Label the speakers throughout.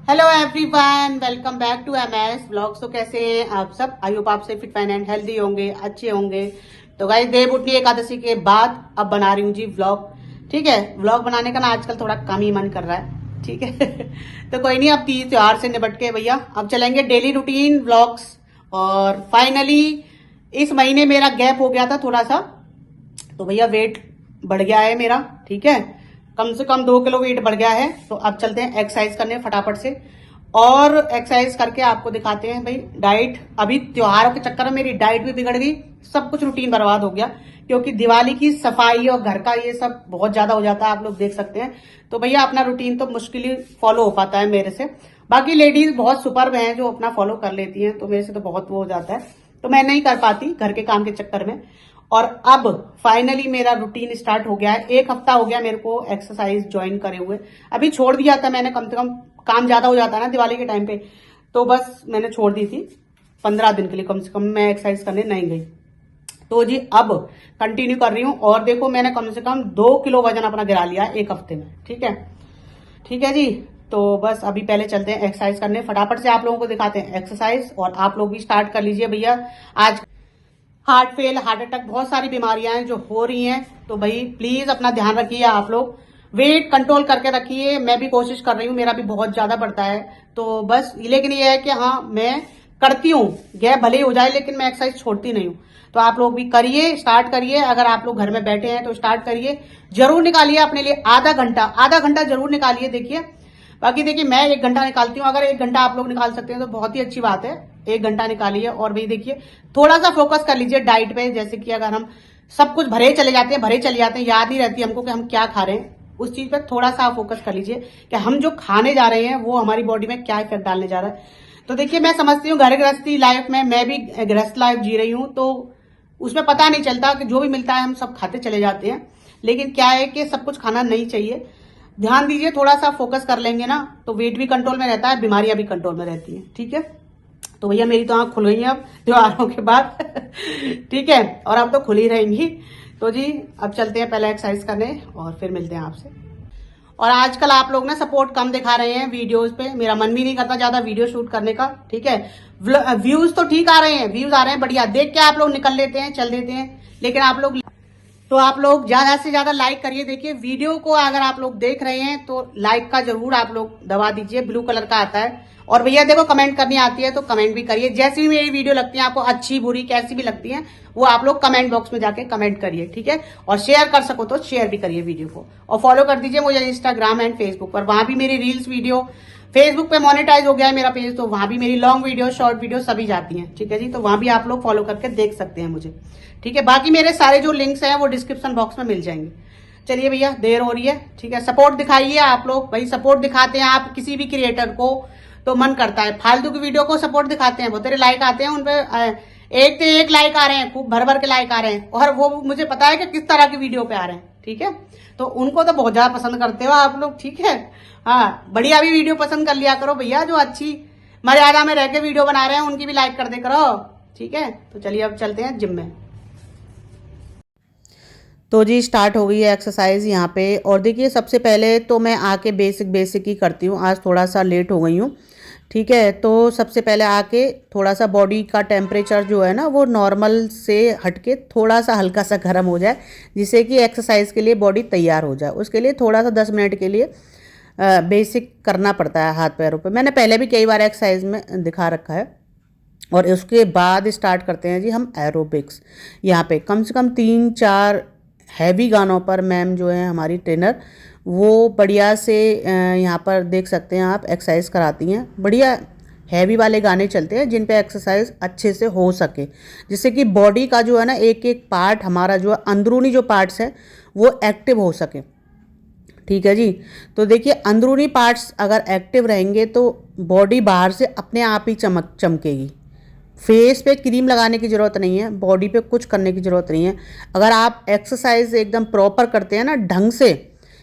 Speaker 1: Hello everyone, welcome back to MS blogs. तो कैसे हैं आप सब? आई होप आप से फिट फाइन एंड हेल्दी होंगे, अच्छे होंगे। तो गाइस, देवउठनी एकादशी के बाद अब बना रही हूँ जी व्लॉग। ठीक है, व्लॉग बनाने का ना आजकल थोड़ा कम ही मन कर रहा है। ठीक है तो कोई नहीं, अब तीज त्योहार से निपट के भैया अब चलेंगे डेली रूटीन व्लॉग्स। और फाइनली इस महीने मेरा गैप हो गया था थोड़ा सा, तो भैया वेट बढ़ गया है मेरा। ठीक है, कम से कम 2 किलो वेट बढ़ गया है। तो अब चलते हैं एक्सरसाइज करने फटाफट से, और एक्सरसाइज करके आपको दिखाते हैं भाई डाइट। अभी त्योहारों के चक्कर में मेरी डाइट भी बिगड़ गई, सब कुछ रूटीन बर्बाद हो गया, क्योंकि दिवाली की सफाई और घर का ये सब बहुत ज्यादा हो जाता है, आप लोग देख सकते हैं। तो भैया अपना रूटीन तो मुश्किल ही फॉलो हो पाता है मेरे से। बाकी लेडीज बहुत सुपर्ब हैं जो अपना फॉलो कर लेती हैं, तो मेरे से तो बहुत वो हो जाता है, तो मैं नहीं कर पाती घर के काम के चक्कर में। और अब फाइनली मेरा रूटीन स्टार्ट हो गया है। 1 हफ्ता हो गया मेरे को एक्सरसाइज ज्वाइन करे हुए। अभी छोड़ दिया था मैंने, कम से कम काम ज्यादा हो जाता है ना दिवाली के टाइम पे, तो बस मैंने छोड़ दी थी। 15 दिन के लिए कम से कम मैं एक्सरसाइज करने नहीं गई। तो जी अब कंटिन्यू कर रही हूँ, और देखो मैंने कम से कम 2 किलो वजन अपना गिरा लिया 1 हफ्ते में। ठीक है, ठीक है जी। तो बस अभी पहले चलते हैं एक्सरसाइज करने, फटाफट से आप लोगों को दिखाते हैं एक्सरसाइज, और आप लोग भी स्टार्ट कर लीजिए भैया। आज हार्ट फेल, हार्ट अटैक, बहुत सारी बीमारियां हैं जो हो रही हैं, तो भाई प्लीज अपना ध्यान रखिए आप लोग। वेट कंट्रोल करके रखिए, मैं भी कोशिश कर रही हूँ, मेरा भी बहुत ज्यादा बढ़ता है। तो बस लेकिन ये है कि हाँ मैं करती हूँ, गैप भले ही हो जाए लेकिन मैं एक्सरसाइज छोड़ती नहीं हूँ। तो आप लोग भी करिए, स्टार्ट करिए। अगर आप लोग घर में बैठे हैं तो स्टार्ट करिए, जरूर निकालिए अपने लिए आधा घंटा जरूर निकालिए। देखिए, बाकी देखिए मैं 1 घंटा निकालती हूँ, अगर 1 घंटा आप लोग निकाल सकते हैं तो बहुत ही अच्छी बात है। 1 घंटा निकालिए, और भी देखिए थोड़ा सा फोकस कर लीजिए डाइट पे। जैसे कि अगर हम सब कुछ भरे चले जाते हैं, याद नहीं रहती हमको कि हम क्या खा रहे हैं, उस चीज पे थोड़ा सा फोकस कर लीजिए कि हम जो खाने जा रहे हैं वो हमारी बॉडी में क्या इफेक्ट डालने जा रहा है। तो देखिए मैं समझती हूँ घर गृहस्थी लाइफ में, मैं भी गृहस्थ लाइफ जी रही हूँ, तो उसमें पता नहीं चलता कि जो भी मिलता है हम सब खाते चले जाते हैं। लेकिन क्या है कि सब कुछ खाना नहीं चाहिए। ध्यान दीजिए, थोड़ा सा फोकस कर लेंगे ना तो वेट भी कंट्रोल में रहता है, बीमारियां भी कंट्रोल में रहती हैं। ठीक है, तो भैया मेरी तो आंख खुल गई है अब त्योहारों के बाद ठीक है, और अब तो खुल ही रहेंगी। तो जी अब चलते हैं पहले एक्सरसाइज करने, और फिर मिलते हैं आपसे। और आजकल आप लोग ना सपोर्ट कम दिखा रहे हैं वीडियोस पे, मेरा मन भी नहीं करता ज्यादा वीडियो शूट करने का। ठीक है, व्यूज तो ठीक आ रहे हैं, व्यूज आ रहे हैं बढ़िया, देख के आप लोग निकल लेते हैं, चल देते हैं, लेकिन आप लोग ज्यादा से ज्यादा लाइक करिए। देखिए वीडियो को अगर आप लोग देख रहे हैं तो लाइक का जरूर आप लोग दबा दीजिए, ब्लू कलर का आता है। और भैया देखो कमेंट करनी आती है तो कमेंट भी करिए, जैसी भी मेरी वीडियो लगती है आपको, अच्छी बुरी कैसी भी लगती है, वो आप लोग कमेंट बॉक्स में जाके कमेंट करिए। ठीक है, और शेयर कर सको तो शेयर भी करिए वीडियो को, और फॉलो कर दीजिए मुझे इंस्टाग्राम एंड फेसबुक पर, वहां भी मेरी रील्स वीडियो, फेसबुक पे मोनेटाइज हो गया है मेरा पेज, तो वहां भी मेरी लॉन्ग वीडियो, शॉर्ट वीडियो सभी जाती हैं। ठीक है जी, तो वहां भी आप लोग फॉलो करके देख सकते हैं मुझे। ठीक है, बाकी मेरे सारे जो लिंक्स हैं वो डिस्क्रिप्शन बॉक्स में मिल जाएंगे। चलिए भैया देर हो रही है, ठीक है, सपोर्ट दिखाइए आप लोग, भाई सपोर्ट दिखाते हैं आप किसी भी क्रिएटर को तो मन करता है, फालतू की वीडियो को सपोर्ट दिखाते हैं, बहुत तेरे लाइक आते हैं उनपे, एक से एक लाइक आ रहे हैं, खूब भर भर के लाइक आ रहे हैं, और वो मुझे पता है कि किस तरह की वीडियो पे आ रहे हैं। ठीक है, तो उनको तो बहुत ज्यादा पसंद करते हो आप लोग। ठीक है, हाँ बढ़िया भी वीडियो पसंद कर लिया करो भैया, जो अच्छी मर्यादा में रह के वीडियो बना रहे हैं उनकी भी लाइक कर दे करो। ठीक है, तो चलिए अब चलते हैं जिम में। तो जी स्टार्ट हो गई है एक्सरसाइज यहाँ पे, और देखिए सबसे पहले तो मैं आके बेसिक ही करती हूँ, आज थोड़ा सा लेट हो गई हूँ। ठीक है, तो सबसे पहले आके थोड़ा सा बॉडी का टेम्परेचर जो है ना वो नॉर्मल से हटके थोड़ा सा हल्का सा गर्म हो जाए, जिससे कि एक्सरसाइज के लिए बॉडी तैयार हो जाए। उसके लिए थोड़ा सा 10 मिनट के लिए बेसिक करना पड़ता है हाथ पैरों पे, मैंने पहले भी कई बार एक्सरसाइज में दिखा रखा है। और उसके बाद स्टार्ट करते हैं जी हम एरोबिक्स। यहाँ पे कम से कम 3-4 हैवी गानों पर मैम जो है हमारी ट्रेनर, वो बढ़िया से यहाँ पर देख सकते हैं आप एक्सरसाइज कराती हैं। बढ़िया हैवी वाले गाने चलते हैं जिन पे एक्सरसाइज अच्छे से हो सके, जिससे कि बॉडी का जो है ना एक एक पार्ट हमारा जो है अंदरूनी जो पार्ट्स है वो एक्टिव हो सके। ठीक है जी, तो देखिए अंदरूनी पार्ट्स अगर एक्टिव रहेंगे तो बॉडी बाहर से अपने आप ही चमकेगी। फेस पे क्रीम लगाने की ज़रूरत नहीं है, बॉडी पे कुछ करने की ज़रूरत नहीं है। अगर आप एक्सरसाइज एकदम प्रॉपर करते हैं ना ढंग से,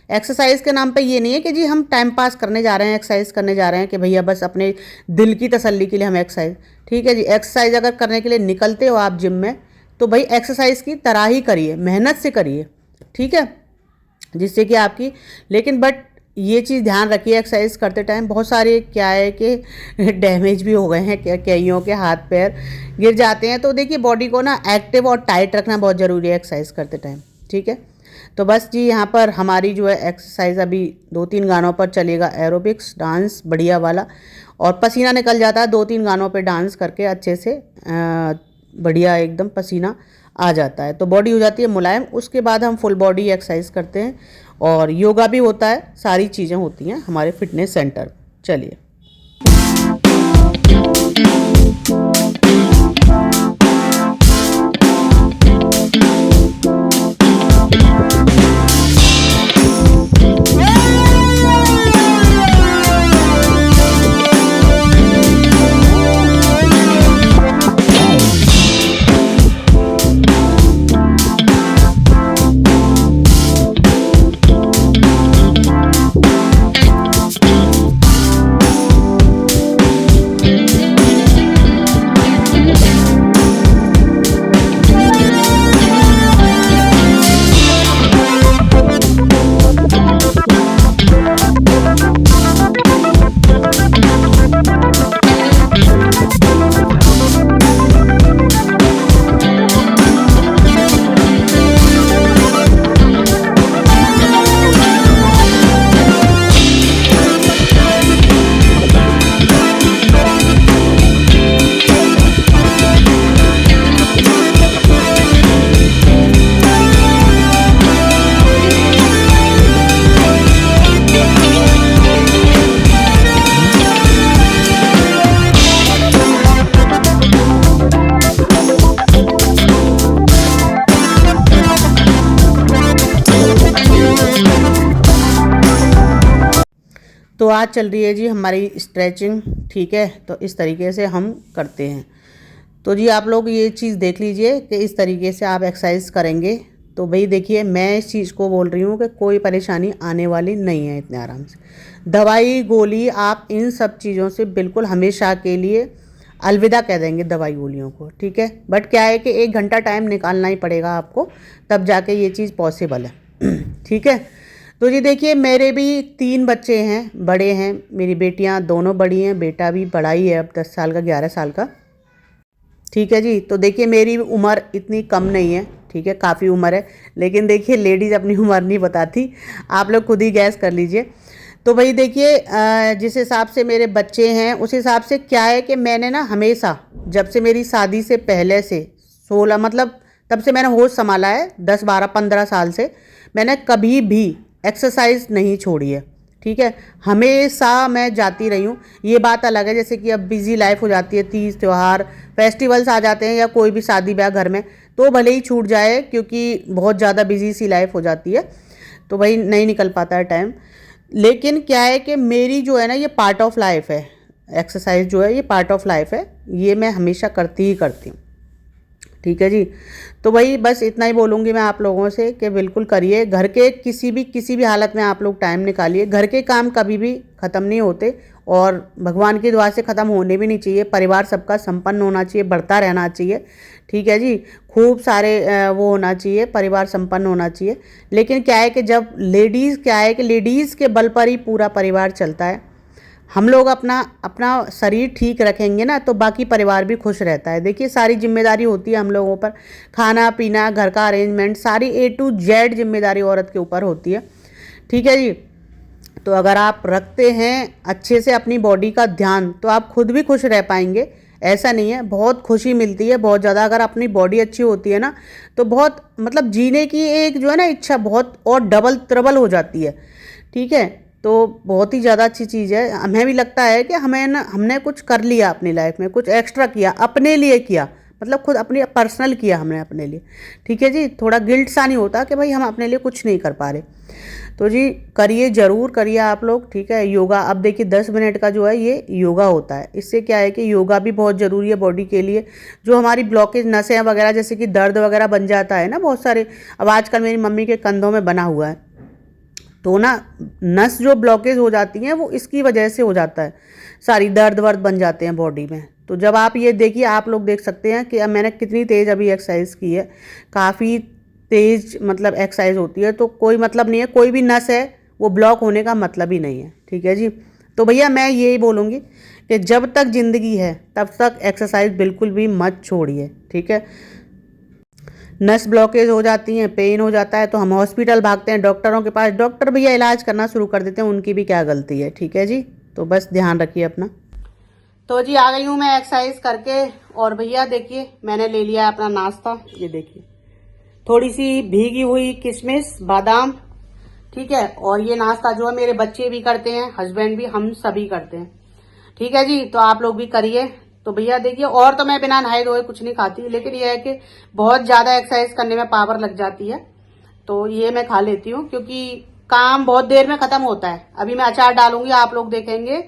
Speaker 1: एक्सरसाइज के नाम पे ये नहीं है कि जी हम टाइम पास करने जा रहे हैं, एक्सरसाइज करने जा रहे हैं कि भैया बस अपने दिल की तसल्ली के लिए हम एक्सरसाइज। ठीक है जी, एक्सरसाइज अगर करने के लिए निकलते हो आप जिम में तो भाई एक्सरसाइज की तरह ही करिए, मेहनत से करिए। ठीक है, जिससे कि आपकी, लेकिन बट ये चीज़ ध्यान रखिए एक्सरसाइज करते टाइम। बहुत सारे क्या है कि डैमेज भी हो गए हैं, कईयों के हाथ पैर गिर जाते हैं। तो देखिए बॉडी को ना एक्टिव और टाइट रखना बहुत ज़रूरी है एक्सरसाइज करते टाइम, ठीक है। तो बस जी यहाँ पर हमारी जो है एक्सरसाइज अभी 2-3 गानों पर चलेगा, एरोबिक्स डांस बढ़िया वाला, और पसीना निकल जाता है 2-3 गानों पे डांस करके अच्छे से, बढ़िया एकदम पसीना आ जाता है, तो बॉडी हो जाती है मुलायम। उसके बाद हम फुल बॉडी एक्सरसाइज करते हैं और योगा भी होता है, सारी चीज़ें होती हैं हमारे फिटनेस सेंटर। चलिए तो आज चल रही है जी हमारी स्ट्रेचिंग, ठीक है। तो इस तरीके से हम करते हैं। तो जी आप लोग ये चीज़ देख लीजिए कि इस तरीके से आप एक्सरसाइज करेंगे तो भाई देखिए मैं इस चीज़ को बोल रही हूँ कि कोई परेशानी आने वाली नहीं है इतने आराम से। दवाई गोली आप इन सब चीज़ों से बिल्कुल हमेशा के लिए अलविदा कह देंगे दवाई गोलियों को, ठीक है। बट क्या है कि 1 घंटा टाइम निकालना ही पड़ेगा आपको, तब जाके ये चीज़ पॉसिबल है ठीक है। तो जी देखिए मेरे भी 3 बच्चे हैं, बड़े हैं, मेरी बेटियां दोनों बड़ी हैं, बेटा भी बड़ा ही है अब 10 साल का 11 साल का, ठीक है जी। तो देखिए मेरी उम्र इतनी कम नहीं है, ठीक है, काफ़ी उम्र है। लेकिन देखिए लेडीज़ अपनी उम्र नहीं बताती, आप लोग खुद ही गैस कर लीजिए। तो भाई देखिए जिस हिसाब से मेरे बच्चे हैं उस हिसाब से क्या है कि मैंने ना हमेशा जब से मेरी शादी से पहले से 16 मतलब तब से मैंने होश संभाला है, 10 12 15 साल से मैंने कभी भी एक्सरसाइज नहीं छोड़ी है, ठीक है। हमेशा मैं जाती रही हूँ। ये बात अलग है जैसे कि अब बिज़ी लाइफ हो जाती है, तीज त्यौहार फेस्टिवल्स आ जाते हैं या कोई भी शादी ब्याह घर में, तो भले ही छूट जाए क्योंकि बहुत ज़्यादा बिजी सी लाइफ हो जाती है, तो भाई नहीं निकल पाता है टाइम। लेकिन क्या है कि मेरी जो है ना ये पार्ट ऑफ लाइफ है, एक्सरसाइज जो है ये पार्ट ऑफ लाइफ है, ये मैं हमेशा करती ही करती हूँ, ठीक है जी। तो भाई बस इतना ही बोलूँगी मैं आप लोगों से कि बिल्कुल करिए। घर के किसी भी हालत में आप लोग टाइम निकालिए। घर के काम कभी भी ख़त्म नहीं होते और भगवान की दुआ से ख़त्म होने भी नहीं चाहिए। परिवार सबका संपन्न होना चाहिए, बढ़ता रहना चाहिए, ठीक है जी। खूब सारे वो होना चाहिए, परिवार संपन्न होना चाहिए। लेकिन क्या है कि जब लेडीज़ के बल पर ही पूरा परिवार चलता है। हम लोग अपना शरीर ठीक रखेंगे ना तो बाकी परिवार भी खुश रहता है। देखिए सारी जिम्मेदारी होती है हम लोगों पर, खाना पीना घर का अरेंजमेंट सारी A to Z जिम्मेदारी औरत के ऊपर होती है, ठीक है जी। तो अगर आप रखते हैं अच्छे से अपनी बॉडी का ध्यान तो आप खुद भी खुश रह पाएंगे। ऐसा नहीं है, बहुत खुशी मिलती है बहुत ज़्यादा अगर अपनी बॉडी अच्छी होती है ना, तो बहुत मतलब जीने की एक जो है ना इच्छा बहुत और डबल ट्रबल हो जाती है, ठीक है। तो बहुत ही ज़्यादा अच्छी चीज़ है। हमें भी लगता है कि हमने कुछ कर लिया अपनी लाइफ में, कुछ एक्स्ट्रा किया, अपने लिए किया, मतलब खुद अपनी पर्सनल किया हमने अपने लिए, ठीक है जी। थोड़ा गिल्ट सा नहीं होता कि भाई हम अपने लिए कुछ नहीं कर पा रहे। तो जी करिए, ज़रूर करिए आप लोग, ठीक है। योगा अब देखिए 10 मिनट का जो है ये योगा होता है। इससे क्या है कि योगा भी बहुत ज़रूरी है बॉडी के लिए। जो हमारी ब्लॉकेज नसें वगैरह जैसे कि दर्द वगैरह बन जाता है ना बहुत सारे, अब आजकल मेरी मम्मी के कंधों में बना हुआ है, तो ना नस जो ब्लॉकेज हो जाती हैं वो इसकी वजह से हो जाता है, सारी दर्द वर्द बन जाते हैं बॉडी में। तो जब आप ये देखिए आप लोग देख सकते हैं कि अब मैंने कितनी तेज़ अभी एक्सरसाइज की है, काफ़ी तेज़ मतलब एक्सरसाइज होती है। तो कोई मतलब नहीं है, कोई भी नस है वो ब्लॉक होने का मतलब ही नहीं है। ठीक है जी। तो भैया मैं यही बोलूँगी कि जब तक ज़िंदगी है तब तक एक्सरसाइज बिल्कुल भी मत छोड़िए। ठीक है। नस ब्लॉकेज हो जाती हैं, पेन हो जाता है तो हम हॉस्पिटल भागते हैं, डॉक्टरों के पास। डॉक्टर भैया इलाज करना शुरू कर देते हैं, उनकी भी क्या गलती है। ठीक है जी। तो बस ध्यान रखिए अपना। तो जी आ गई हूँ मैं एक्सरसाइज करके। और भैया देखिए मैंने ले लिया अपना नाश्ता। ये देखिए थोड़ी सी भीगी हुई किशमिश, बादाम। ठीक है। और ये नाश्ता जो है मेरे बच्चे भी करते हैं, हस्बैंड भी, हम सभी करते हैं। ठीक है जी। तो आप लोग भी करिए। तो भैया देखिए, और तो मैं बिना नहाए धोए कुछ नहीं खाती, लेकिन ये है कि बहुत ज्यादा एक्सरसाइज करने में पावर लग जाती है, तो ये मैं खा लेती हूँ क्योंकि काम बहुत देर में खत्म होता है। अभी मैं अचार डालूंगी, आप लोग देखेंगे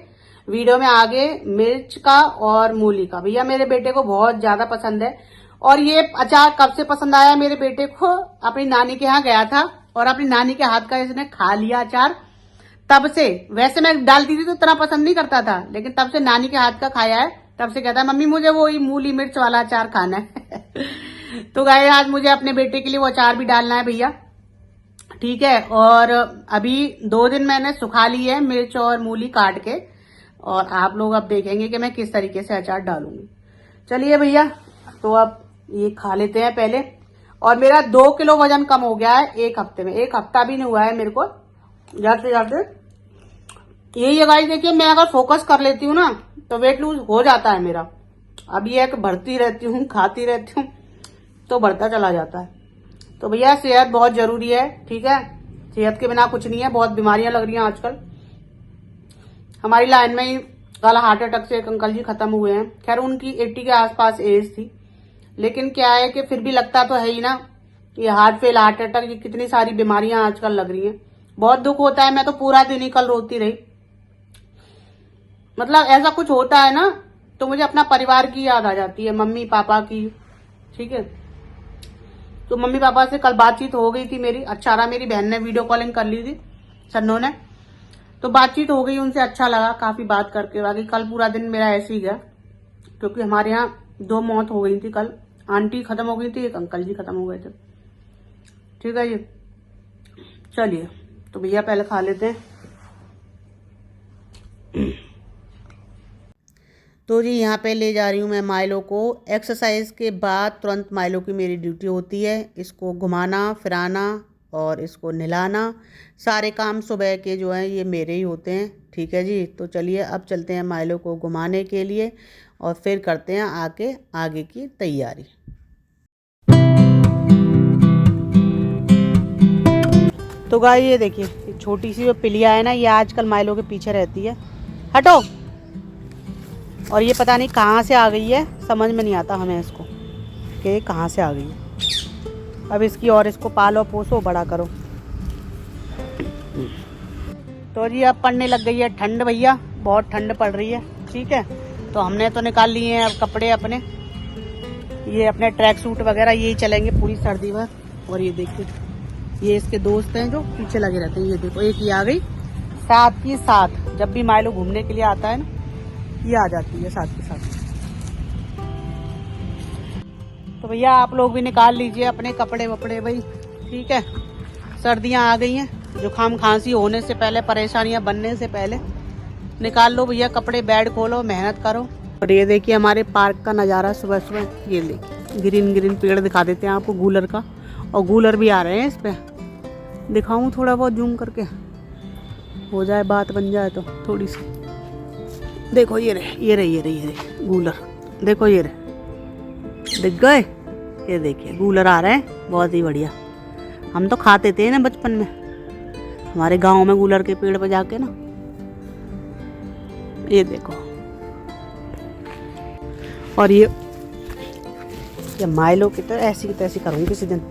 Speaker 1: वीडियो में आगे, मिर्च का और मूली का। भैया मेरे बेटे को बहुत ज्यादा पसंद है। और ये अचार कब से पसंद आया मेरे बेटे को, अपनी नानी के यहाँ गया था और अपनी नानी के हाथ का इसने खा लिया अचार, तब से। वैसे मैं डालती थी तो इतना पसंद नहीं करता था, लेकिन तब से नानी के हाथ का खाया है, तब से कहता है मम्मी मुझे वो ही मूली मिर्च वाला अचार खाना है। तो गाय आज मुझे अपने बेटे के लिए वो अचार भी डालना है भैया। ठीक है। और अभी 2 दिन मैंने सुखा ली है मिर्च और मूली काट के, और आप लोग अब देखेंगे कि मैं किस तरीके से अचार डालूंगी। चलिए भैया, तो अब ये खा लेते हैं पहले। और मेरा 2 किलो वजन कम हो गया है 1 हफ्ते में। 1 हफ्ता भी नहीं हुआ है मेरे को जाते जाते। यही है गाइस, देखिए मैं अगर फोकस कर लेती हूँ ना तो वेट लूज हो जाता है मेरा। अब ये है कि बढ़ती रहती हूँ, खाती रहती हूँ, तो बढ़ता चला जाता है। तो भैया सेहत बहुत जरूरी है। ठीक है। सेहत के बिना कुछ नहीं है। बहुत बीमारियां लग रही हैं आजकल। हमारी लाइन में ही कल हार्ट अटैक से एक अंकल जी खत्म हुए हैं। खैर उनकी 80 के आसपास एज थी, लेकिन क्या है कि फिर भी लगता तो है ही ना, ये हार्ट फेल, हार्ट अटैक, ये कितनी सारी बीमारियां आजकल लग रही हैं। बहुत दुख होता है। मैं तो पूरा दिन ही कल रोती रही। मतलब ऐसा कुछ होता है ना तो मुझे अपना परिवार की याद आ जाती है, मम्मी पापा की। ठीक है। तो मम्मी पापा से कल बातचीत हो गई थी मेरी। अच्छा रहा, मेरी बहन ने वीडियो कॉलिंग कर ली थी, सन्नो ने, तो बातचीत हो गई उनसे। अच्छा लगा काफी बात करके। बाकी कल पूरा दिन मेरा ऐसे ही गया, क्योंकि हमारे यहाँ 2 मौत हो गई थी कल। आंटी खत्म हो गई थी, एक अंकल जी खत्म हो गए थे। ठीक है जी। चलिए तो भैया पहले खा लेते हैं। तो जी यहाँ पे ले जा रही हूँ मैं माइलो को। एक्सरसाइज के बाद तुरंत माइलो की मेरी ड्यूटी होती है। इसको घुमाना फिराना और इसको नहलाना, सारे काम सुबह के जो हैं ये मेरे ही होते हैं। ठीक है जी। तो चलिए अब चलते हैं माइलो को घुमाने के लिए और फिर करते हैं आगे की तैयारी। तो गाय ये देखिए छोटी सी जो पिलिया है ना, ये आजकल माइलो के पीछे रहती है। हटो। और ये पता नहीं कहाँ से आ गई है, समझ में नहीं आता हमें इसको कि कहाँ से आ गई है। अब इसकी और इसको पालो पोसो बड़ा करो। तो जी अब पड़ने लग गई है ठंड भैया, बहुत ठंड पड़ रही है। ठीक है। तो हमने तो निकाल लिए हैं अब कपड़े अपने, ये अपने ट्रैक सूट वगैरह यही चलेंगे पूरी सर्दी भर। और ये देखिए ये इसके दोस्त हैं जो पीछे लगे रहते हैं। ये देखो एक ये आ गई साथ की साथ। जब भी माइलो घूमने के लिए आता है ना, ये आ जाती है साथ के साथ। तो भैया आप लोग भी निकाल लीजिए अपने कपड़े वपड़े भाई। ठीक है। सर्दियां आ गई हैं, जुकाम खांसी होने से पहले, परेशानियां बनने से पहले निकाल लो भैया कपड़े, बेड खोलो, मेहनत करो। और ये देखिए हमारे पार्क का नज़ारा सुबह सुबह। ये देखिए ग्रीन ग्रीन पेड़ दिखा देते हैं आपको गूलर का, और गूलर भी आ रहे हैं इस पे। दिखाऊं थोड़ा बहुत जूम करके, हो जाए बात बन जाए तो थोड़ी सी। देखो ये रहे गूलर। देखो ये रहे, दिख गए? ये देखिए गूलर आ रहे हैं, बहुत ही बढ़िया। हम तो खाते थे ना बचपन में, हमारे गांव में गूलर के पेड़ पे जाके ना। ये देखो। और ये माइलो की तो ऐसी की तैसी करूँगी किसी दिन।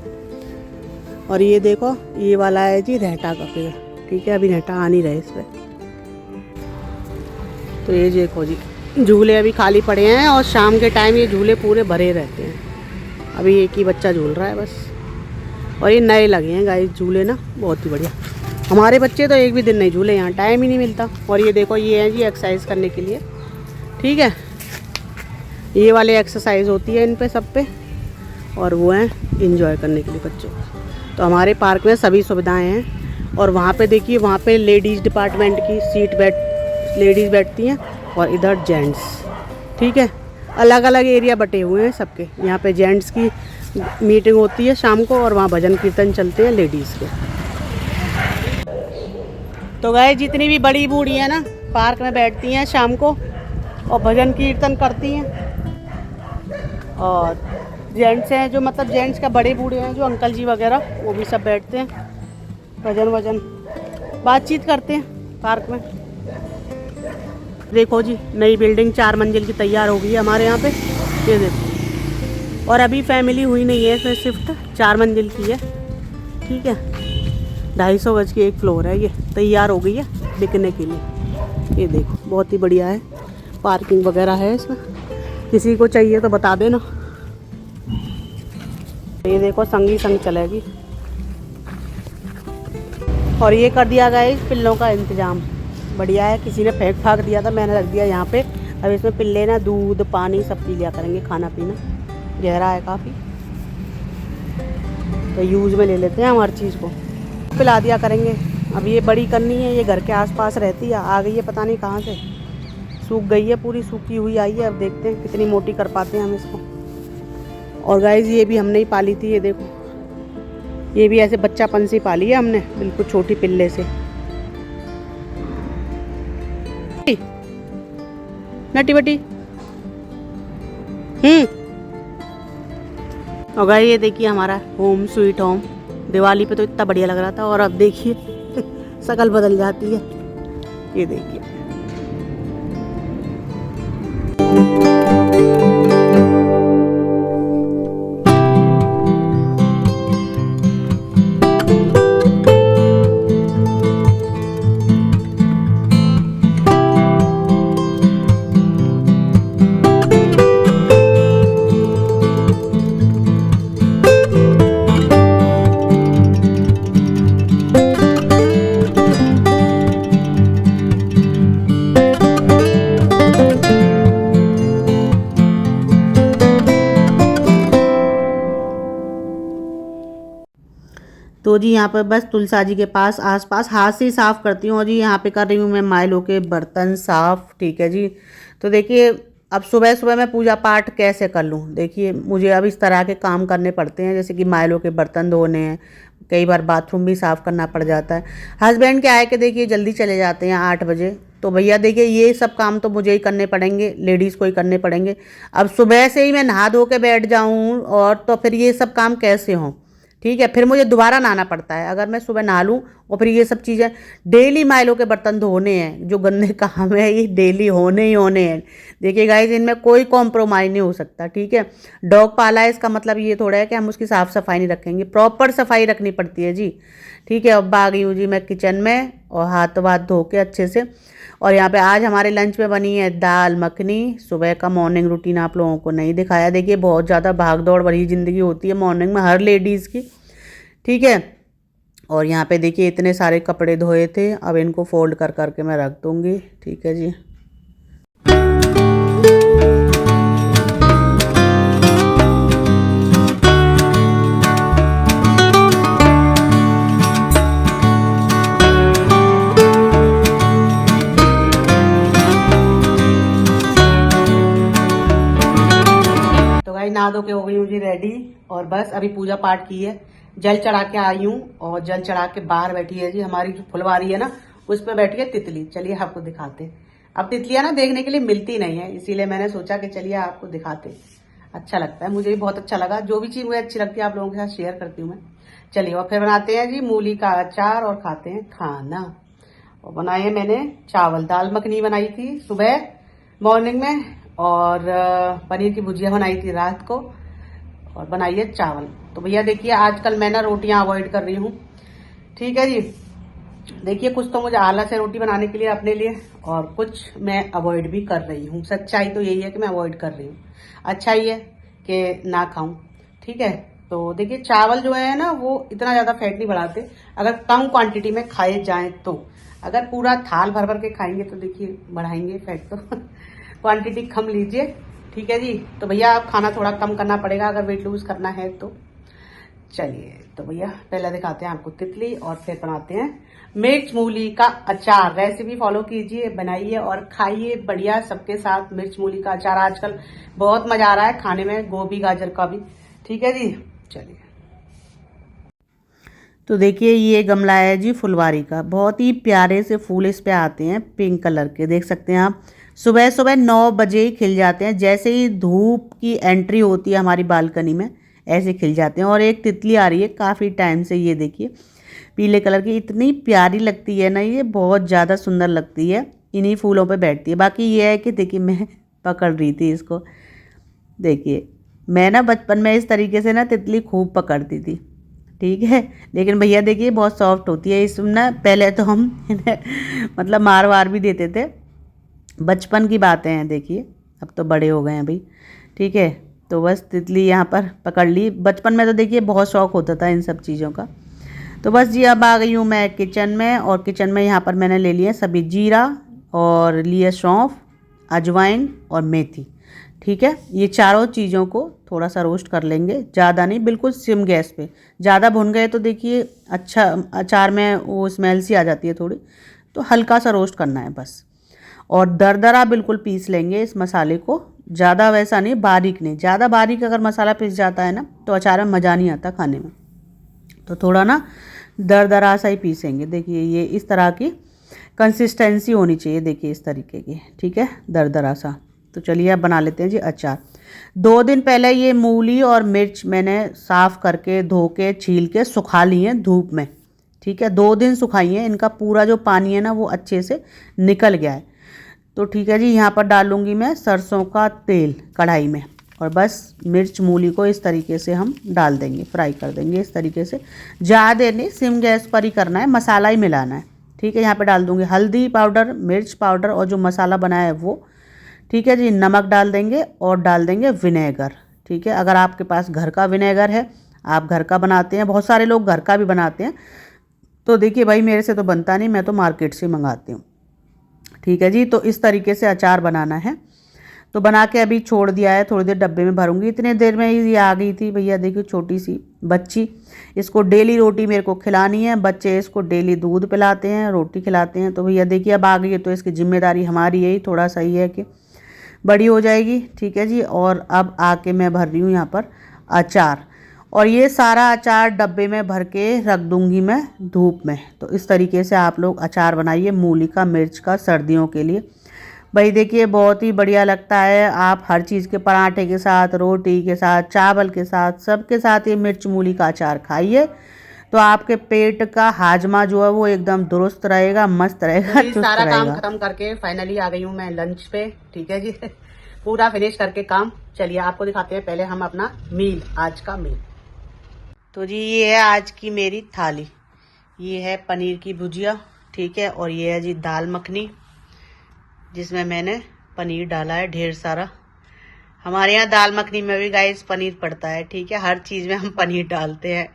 Speaker 1: और ये देखो ये वाला है जी रहटा का पेड़। ठीक है। अभी रहटा आ नहीं रहे इस पर। तो ये देखो जी झूले अभी खाली पड़े हैं, और शाम के टाइम ये झूले पूरे भरे रहते हैं। अभी एक ही बच्चा झूल रहा है बस। और ये नए लगे हैं गाइस झूले ना, बहुत ही बढ़िया। हमारे बच्चे तो एक भी दिन नहीं झूले, यहाँ टाइम ही नहीं मिलता। और ये देखो ये है जी एक्सरसाइज करने के लिए। ठीक है। ये वाले एक्सरसाइज होती है इन पे सब पे, और वो हैं इंजॉय करने के लिए बच्चों को। तो हमारे पार्क में सभी सुविधाएं हैं। और वहाँ पे देखिए, वहाँ पे लेडीज़ डिपार्टमेंट की सीट लेडीज़ बैठती हैं और इधर जेंट्स। ठीक है, अलग अलग एरिया बटे हुए हैं सबके। यहाँ पे जेंट्स की मीटिंग होती है शाम को और वहाँ भजन कीर्तन चलते हैं लेडीज़ के। तो गाइस जितनी भी बड़ी बूढ़ी हैं ना, पार्क में बैठती हैं शाम को और भजन कीर्तन करती हैं। और जेंट्स हैं जो, मतलब जेंट्स का बड़े बूढ़े हैं जो अंकल जी वगैरह, वो भी सब बैठते हैं, भजन बातचीत करते हैं पार्क में। देखो जी, नई बिल्डिंग 4 मंजिल की तैयार हो गई है हमारे यहाँ पे, ये देखो। और अभी फैमिली हुई नहीं है इसमें शिफ्ट, 4 मंजिल की है। ठीक है, 250 गज की एक फ्लोर है, ये तैयार हो गई है बिकने के लिए। ये देखो, बहुत ही बढ़िया है, पार्किंग वगैरह है इसमें। किसी को चाहिए तो बता देना। ये देखो, संग ही संग चलेगी। और ये कर दिया गया है पिल्लों का इंतजाम, बढ़िया है। किसी ने फेंक फाक दिया था, मैंने रख दिया यहाँ पे। अब इसमें पिल्ले ना दूध पानी सब पी लिया करेंगे, खाना पीना। गहरा है काफ़ी, तो यूज में ले लेते हैं हम हर चीज़ को, पिला दिया करेंगे। अब ये बड़ी करनी है, ये घर के आसपास रहती है, आ गई है पता नहीं कहाँ से, सूख गई है, पूरी सूखी हुई आई है। अब देखते हैं कितनी मोटी कर पाते हैं हम इसको। और गाइस ये भी हमने ही पाली थी, ये देखो, ये भी ऐसे बच्चापन से पाली है हमने, बिल्कुल छोटी पिल्ले से। नटी बटी। और गाइस ये देखिए हमारा होम स्वीट होम। दिवाली पे तो इतना बढ़िया लग रहा था, और अब देखिए शकल बदल जाती है। ये देखिए, तो जी यहाँ पर बस तुलसा जी के पास आसपास हाथ से ही साफ़ करती हूँ। और जी यहाँ पे कर रही हूँ मैं मायलों के बर्तन साफ़। ठीक है जी, तो देखिए अब सुबह सुबह मैं पूजा पाठ कैसे कर लूँ। देखिए मुझे अब इस तरह के काम करने पड़ते हैं, जैसे कि मायलों के बर्तन धोने हैं, कई बार बाथरूम भी साफ़ करना पड़ जाता है। हस्बैंड क्या है कि देखिए जल्दी चले जाते हैं 8 बजे, तो भैया देखिए ये सब काम तो मुझे ही करने पड़ेंगे, लेडीज़ को ही करने पड़ेंगे। अब सुबह से ही मैं नहा धो के बैठ जाऊँ और तो फिर ये सब काम कैसे हों। ठीक है, फिर मुझे दोबारा नहाना पड़ता है अगर मैं सुबह नहा लूँ। और फिर ये सब चीज़ें डेली मायलों के बर्तन धोने हैं, जो गंदे काम है ये डेली होने ही होने हैं। देखिए गाइस, इनमें कोई कॉम्प्रोमाइज़ नहीं हो सकता। ठीक है, डॉग पाला है, इसका मतलब ये थोड़ा है कि हम उसकी साफ़ सफाई नहीं रखेंगे, प्रॉपर सफाई रखनी पड़ती है जी। ठीक है, अब आ गई हूँ जी मैं किचन में, और हाथ वाथ धो के अच्छे से। और यहाँ पे आज हमारे लंच में बनी है दाल मखनी। सुबह का मॉर्निंग रूटीन आप लोगों को नहीं दिखाया। देखिए बहुत ज़्यादा भाग दौड़ भरी ज़िंदगी होती है मॉर्निंग में हर लेडीज़ की। ठीक है, और यहाँ पे देखिए इतने सारे कपड़े धोए थे, अब इनको फोल्ड कर करके मैं रख दूँगी। ठीक है जी। नहा धो के हो गई हूँ जी रेडी, और बस अभी पूजा पाठ की है, जल चढ़ा के आई हूँ। और जल चढ़ा के बाहर बैठी है जी हमारी जो फुलवारी है ना, उस पर बैठी है तितली। चलिए आपको दिखाते। अब तितलियां ना देखने के लिए मिलती नहीं है, इसीलिए मैंने सोचा कि चलिए आपको दिखाते। अच्छा लगता है, मुझे भी बहुत अच्छा लगा। जो भी चीज मुझे अच्छी लगती है आप लोगों के साथ शेयर करती हूँ मैं। चलिए, और फिर बनाते हैं जी मूली का अचार और खाते हैं खाना। और बनाए मैंने चावल, दाल मखनी बनाई थी सुबह मॉर्निंग में, और पनीर की भुजिया बनाई थी रात को, और बनाई है चावल। तो भैया देखिए आजकल मैं ना रोटियां अवॉइड कर रही हूँ। ठीक है जी, देखिए कुछ तो मुझे आलस है रोटी बनाने के लिए अपने लिए, और कुछ मैं अवॉइड भी कर रही हूँ। सच्चाई तो यही है कि मैं अवॉइड कर रही हूँ। अच्छा ही है कि ना खाऊं। ठीक है, तो देखिए चावल जो है ना वो इतना ज़्यादा फैट नहीं बढ़ाते अगर कम क्वांटिटी में खाए जाएं तो। अगर पूरा थाल भर भर के खाएंगे तो देखिए बढ़ाएंगे फैट तो क्वांटिटी कम लीजिए। ठीक है जी, तो भैया आप खाना थोड़ा कम करना पड़ेगा अगर वेट लूज करना है तो। चलिए तो भैया पहले दिखाते हैं आपको तितली और फिर बनाते हैं मिर्च मूली का अचार। रेसिपी फॉलो कीजिए, बनाइए और खाइए बढ़िया सबके साथ। मिर्च मूली का अचार आजकल बहुत मजा आ रहा है खाने में, गोभी गाजर का भी। ठीक है जी, चलिए। तो देखिए ये गमला है जी फुलवारी का, बहुत ही प्यारे से फूल इस पे आते हैं पिंक कलर के, देख सकते हैं आप। सुबह सुबह 9 बजे ही खिल जाते हैं, जैसे ही धूप की एंट्री होती है हमारी बालकनी में ऐसे खिल जाते हैं। और एक तितली आ रही है काफ़ी टाइम से, ये देखिए पीले कलर की, इतनी प्यारी लगती है ना, ये बहुत ज़्यादा सुंदर लगती है, इन्हीं फूलों पे बैठती है। बाकी ये है कि देखिए मैं पकड़ रही थी इसको, देखिए मैं ना बचपन में इस तरीके से ना तितली खूब पकड़ती थी, ठीक है। लेकिन भैया देखिए बहुत सॉफ्ट होती है इसमें ना, पहले तो हम मतलब मार वार भी देते थे, बचपन की बातें हैं देखिए, अब तो बड़े हो गए हैं भाई, ठीक है। तो बस तितली यहाँ पर पकड़ ली, बचपन में तो देखिए बहुत शौक होता था इन सब चीज़ों का। तो बस जी अब आ गई हूँ मैं किचन में, और किचन में यहाँ पर मैंने ले लिया सभी जीरा और लिए सौंफ, अजवाइन और मेथी, ठीक है। ये चारों चीज़ों को थोड़ा सा रोस्ट कर लेंगे, ज़्यादा नहीं, बिल्कुल सिम गैस पे। ज़्यादा भुन गए तो देखिए अच्छा अचार में वो स्मेल सी आ जाती है थोड़ी, तो हल्का सा रोस्ट करना है बस। और दरदरा बिल्कुल पीस लेंगे इस मसाले को, ज़्यादा वैसा नहीं, बारीक नहीं। ज़्यादा बारीक अगर मसाला पिस जाता है ना तो अचार में मज़ा नहीं आता खाने में, तो थोड़ा ना दरदरा सा ही पीसेंगे। देखिए ये इस तरह की कंसिस्टेंसी होनी चाहिए, देखिए इस तरीके की, ठीक है, दरदरा सा। तो चलिए अब बना लेते हैं जी अचार। 2 दिन पहले ये मूली और मिर्च मैंने साफ़ करके धो के छील के सुखा ली हैं धूप में, ठीक है। 2 दिन सुखाई हैं, इनका पूरा जो पानी है ना वो अच्छे से निकल गया है। तो ठीक है जी, यहाँ पर डालूंगी मैं सरसों का तेल कढ़ाई में, और बस मिर्च मूली को इस तरीके से हम डाल देंगे, फ्राई कर देंगे इस तरीके से। ज़्यादा नहीं, सिम गैस पर ही करना है, मसाला ही मिलाना है, ठीक है। यहाँ पे डाल दूँगी हल्दी पाउडर, मिर्च पाउडर और जो मसाला बनाया है वो, ठीक है जी। नमक डाल देंगे और डाल देंगे विनेगर, ठीक है। अगर आपके पास घर का विनेगर है, आप घर का बनाते हैं, बहुत सारे लोग घर का भी बनाते हैं, तो देखिए भाई मेरे से तो बनता नहीं, मैं तो मार्केट से मंगाती हूँ, ठीक है जी। तो इस तरीके से अचार बनाना है। तो बना के अभी छोड़ दिया है, थोड़ी देर डब्बे में भरूंगी। इतने देर में ये आ गई थी भैया, देखिए छोटी सी बच्ची, इसको डेली रोटी मेरे को खिलानी है। बच्चे इसको डेली दूध पिलाते हैं, रोटी खिलाते हैं। तो भैया देखिए अब आ गई है, तो इसकी जिम्मेदारी हमारी यही थोड़ा सा ही है कि बड़ी हो जाएगी, ठीक है जी। और अब आके मैं भर रही हूँ यहाँ पर अचार, और ये सारा अचार डब्बे में भर के रख दूंगी मैं धूप में। तो इस तरीके से आप लोग अचार बनाइए मूली का, मिर्च का, सर्दियों के लिए भाई देखिए बहुत ही बढ़िया लगता है। आप हर चीज़ के, पराठे के साथ, रोटी के साथ, चावल के साथ, सबके साथ ये मिर्च मूली का अचार खाइए, तो आपके पेट का हाजमा जो है वो एकदम दुरुस्त रहेगा, मस्त रहेगा, चुस्त
Speaker 2: सारा
Speaker 1: रहेगा।
Speaker 2: काम खत्म करके फाइनली आ गई हूँ मैं लंच पे, ठीक है जी। पूरा फिनिश करके काम। चलिए आपको दिखाते हैं पहले हम अपना मील, आज का मील।
Speaker 1: तो जी ये है आज की मेरी थाली, ये है पनीर की भुजिया, ठीक है। और ये है जी दाल मखनी, जिसमें मैंने पनीर डाला है ढेर सारा। हमारे यहाँ दाल मखनी में भी गाइस पनीर पड़ता है, ठीक है। हर चीज़ में हम पनीर डालते हैं,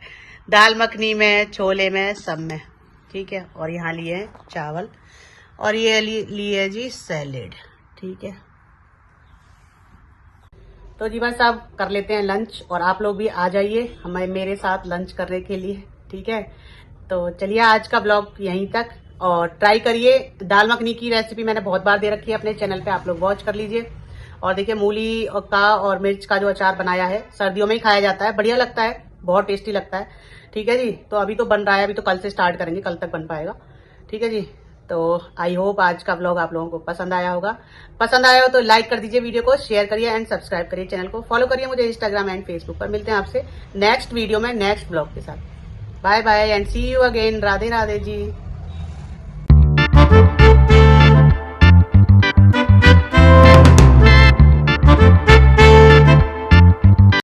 Speaker 1: दाल मखनी में, छोले में, सब में, ठीक है। और यहाँ लिए हैं चावल, और ये लिए जी सैलेड, ठीक है।
Speaker 2: तो जी बस अब कर लेते हैं लंच, और आप लोग भी आ जाइए हमें मेरे साथ लंच करने के लिए, ठीक है। तो चलिए आज का ब्लॉग यहीं तक, और ट्राई करिए। दाल मखनी की रेसिपी मैंने बहुत बार दे रखी है अपने चैनल पे, आप लोग वॉच कर लीजिए। और देखिए मूली का और मिर्च का जो अचार बनाया है, सर्दियों में ही खाया जाता है, बढ़िया लगता है, बहुत टेस्टी लगता है, ठीक है जी। तो अभी तो बन रहा है, अभी तो कल से स्टार्ट करेंगे, कल तक बन पाएगा, ठीक है जी। तो आई होप आज का व्लॉग आप लोगों को पसंद आया होगा। पसंद आया हो तो लाइक कर दीजिए वीडियो को, शेयर करिए एंड सब्सक्राइब करिए, चैनल को फॉलो करिए मुझे इंस्टाग्राम एंड फेसबुक पर। मिलते हैं आपसे नेक्स्ट वीडियो में नेक्स्ट व्लॉग के साथ। Bye bye and see you again. Radhe Radhe ji.